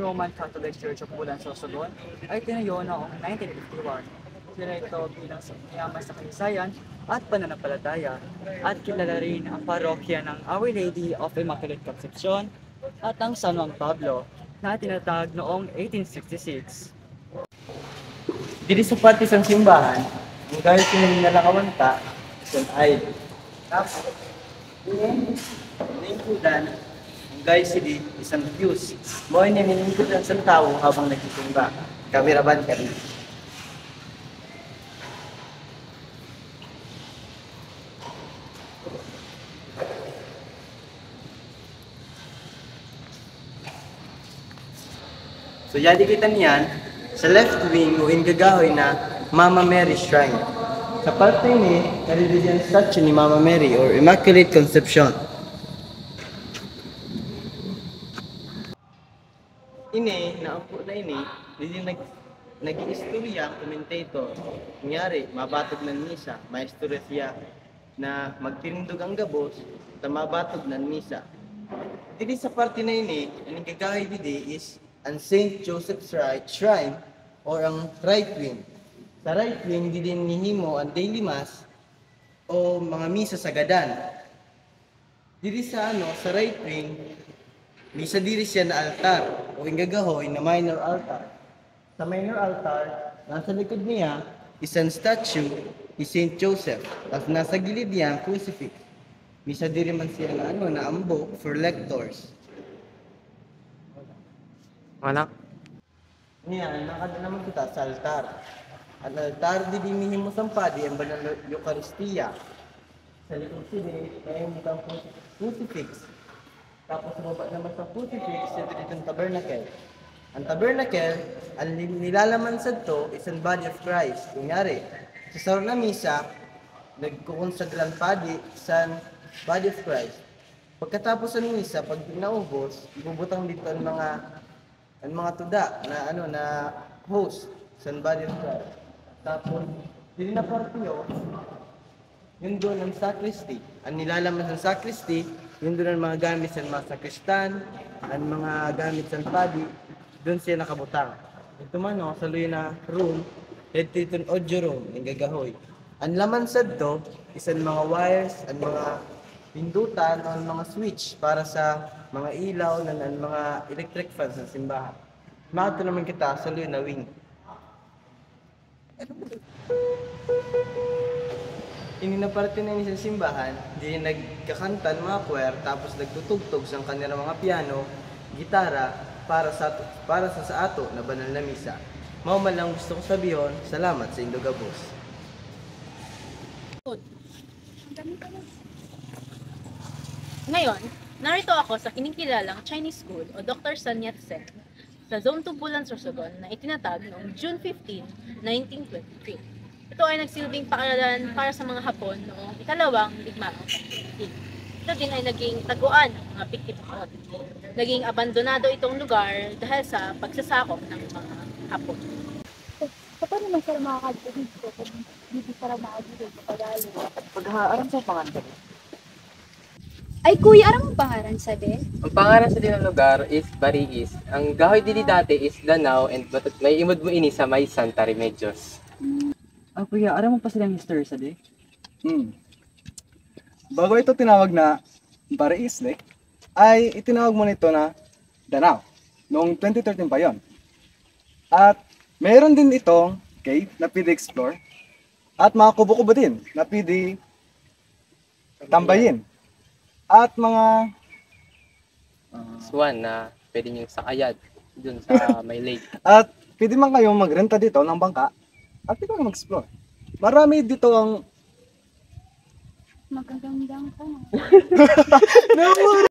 Roman Catholic Church of Bulan Sorsogon ay tinayo noong 1951. Sila ito bilang mayaman sa kasaysayan at pananampalataya at kilala rin ang parokya ng Our Lady of Immaculate Conception at ang San Juan Pablo na tinatag noong 1866. Dito sa partisang simbahan, ang kahit sinanalakawanta, isang ay tapos, nilingkudan, ang guys hindi isang fuse. Mo ay nilingkudan sa tao habang nagsisimba. Kameraban ka rin. So yan kita niyan, sa left wing o ingagahoy na Mama Mary Shrine. Sa parte ni, naririgyan statue ni Mama Mary or Immaculate Conception. Ini, naampo na ini, hindi nag-istorya ang commentator. Kunyari, mabatog ng misa, may istorya siya na magtinindog ang gabos, at mabatog ng misa. Dili sa parte na ini, ang ingagahoy didi is ang St. Joseph's Shrine or ang right wing. Sa right wing, di din nihimo ang daily mass o mga misa sa gadan. Diri sa sa right wing, misa diri siya na altar o ingagahoy na minor altar. Sa minor altar, nasa likod niya, isang statue ni St. Joseph at nasa gilid niya ang crucifix. Misa diri man siya na na ambo for lectors. Anak? Ngayon, nakada naman kita sa altar. Ang altar, didimihin mo sa padi ang banal na Eucharistia. Sa likod sila, may mukang crucifix. Tapos baba naman sa crucifix, ito dito ang tabernacle. Ang tabernacle, ang nilalaman sa ito, is ang body of Christ. Kunyari, sa sarong na misa, nagkukonsagrang padi sa body of Christ. Pagkatapos ng misa, pag naubos, ibubutang dito ang mga tuda na na host sa body of Christ. Tapos, hindi na partiyo, yun doon ang sacristy. Ang nilalaman ng sacristy, yun doon ang mga gamit sa mga sakristan, ang mga gamit sa padi, doon siya nakabutang. Ito man sa luyo na room, ito yung audio room, yung gagahoy. Ang laman sa ito, isang mga wires, ang mga pindutan, ang mga switch para sa mga ilaw, ng mga electric fans ng simbahan. Makita naman kita sa luyo na wing. Ini na parte na sa simbahan, di nagkakanta ng mga choir, tapos nagtutugtog sa kanilang mga piano, gitara, para sa ato na banal na misa. Mao man lang gusto ko sabihin, salamat sa Indog Boss. Ngayon, narito ako sa kinikilalang Chinese school o Dr. Sun Yat-sen sa Zone 2 Bulan Sorsogon na itinatag noong June 15, 1923. Ito ay nagsilbing paaralan para sa mga Hapon noong ikalawang digmaang pagdaigdig. Ito din ay naging taguan ng mga biktima. Naging abandonado itong lugar dahil sa pagsasakop ng mga Hapon. Paano naman sila makakadito dito kung hindi sila makadito sa pagalo? Pag-aaram sa pangalan. Ay kuya, aram ang pangalan sa de? Ang pangalan sa ng lugar is Bariis. Ang gahoy dili dati is Danao and may imod mo ini sa may Santa Remedios. Kuya, aram mo pa silang history sa day? Bago ito tinawag na Bariis Lake, ay itinawag mo nito na Danao. Noong 2013 pa yon. At mayroon din itong cave na pwede explore at mga kubo-kubo din na pwede tambayin. At mga Swan na pwede niyong sakayad dun sa may lake. at pwede man kayong magrenta dito ng bangka at pwede kang mag-explore. Marami dito ang Magagandang ka.